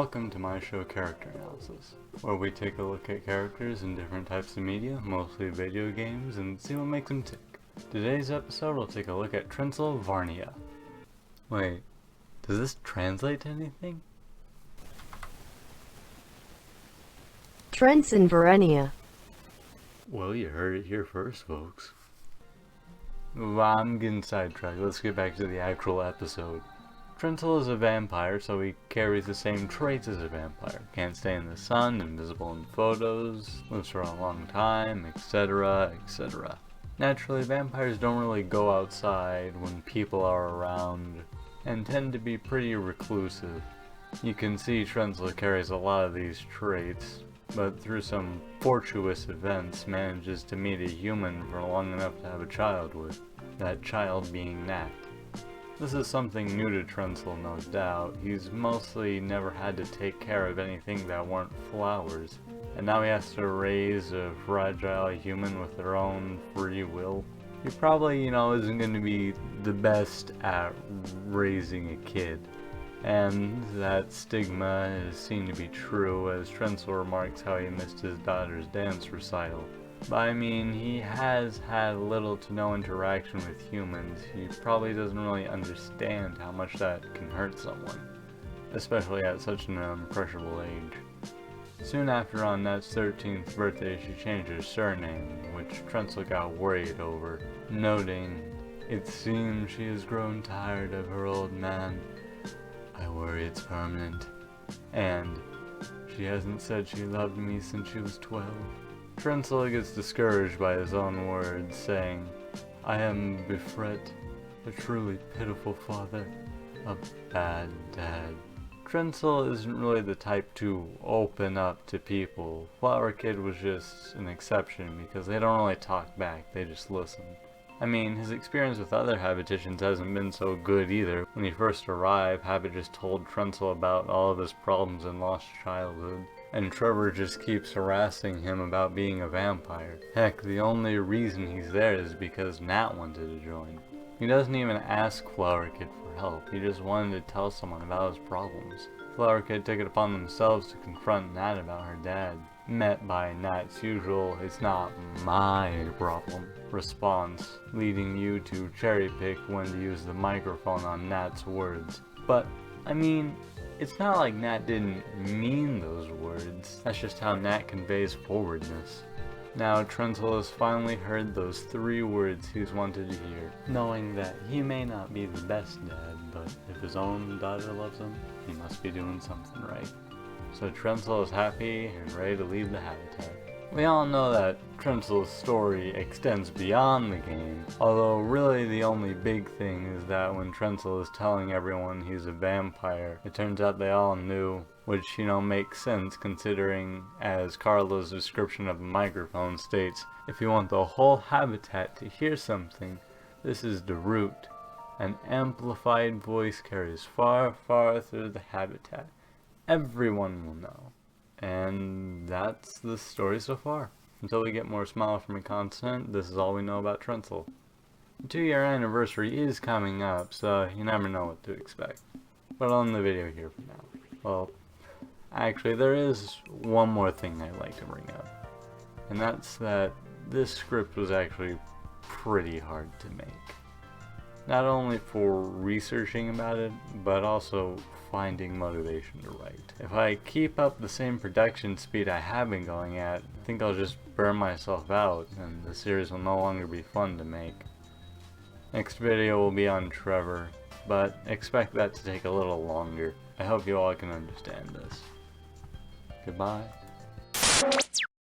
Welcome to my show Character Analysis, where we take a look at characters in different types of media, mostly video games, and see what makes them tick. Today's episode will take a look at Trencil Varnnia. Wait, does this translate to anything? Trencil Varnnia. Well, you heard it here first, folks. Well, I'm getting sidetracked. Let's get back to the actual episode. Trencil is a vampire, so he carries the same traits as a vampire. Can't stay in the sun, invisible in photos, lives for a long time, etc., etc. Naturally, vampires don't really go outside when people are around, and tend to be pretty reclusive. You can see Trencil carries a lot of these traits, but through some fortuitous events manages to meet a human for long enough to have a child with, that child being Nat. This is something new to Trencil, no doubt. He's mostly never had to take care of anything that weren't flowers, and now he has to raise a fragile human with their own free will. He probably, isn't going to be the best at raising a kid. And that stigma is seen to be true, as Trencil remarks how he missed his daughter's dance recital. But I mean, he has had little to no interaction with humans. He probably doesn't really understand how much that can hurt someone, especially at such an impressionable age. Soon after, on Nat's 13th birthday, she changed her surname, which Trencil got worried over, noting, "It seems she has grown tired of her old man. I worry it's permanent. And she hasn't said she loved me since she was 12. Trencil gets discouraged by his own words, saying, "I am Befret, a truly pitiful father, a bad dad." Trencil isn't really the type to open up to people. Flower Kid was just an exception because they don't really talk back, they just listen. I mean, his experience with other habitations hasn't been so good either. When he first arrived, Habit just told Trencil about all of his problems and lost childhood, and Trevor just keeps harassing him about being a vampire. Heck, the only reason he's there is because Nat wanted to join. He doesn't even ask Flower Kid for help, he just wanted to tell someone about his problems. Flower Kid took it upon themselves to confront Nat about her dad, met by Nat's usual "it's not my problem" response, leading you to cherry pick when to use the microphone on Nat's words. But, I mean, it's not like Nat didn't mean those words, that's just how Nat conveys forwardness. Now Trencil has finally heard those 3 words he's wanted to hear, knowing that he may not be the best dad, but if his own daughter loves him, he must be doing something right. So Trencil is happy and ready to leave the habitat. We all know that Trencil's story extends beyond the game, although really the only big thing is that when Trencil is telling everyone he's a vampire, it turns out they all knew, which, makes sense considering, as Carla's description of the microphone states, if you want the whole habitat to hear something, this is the root. An amplified voice carries far, far through the habitat. Everyone will know. And that's the story so far. Until we get more Smile for Me content, this is all we know about Trencil. The 2-year anniversary is coming up, so you never know what to expect. But I'll end the video here for now. Well, actually there is one more thing I'd like to bring up. And that's that this script was actually pretty hard to make. Not only for researching about it, but also finding motivation to write. If I keep up the same production speed I have been going at, I think I'll just burn myself out, and the series will no longer be fun to make. Next video will be on Trevor, but expect that to take a little longer. I hope you all can understand this. Goodbye.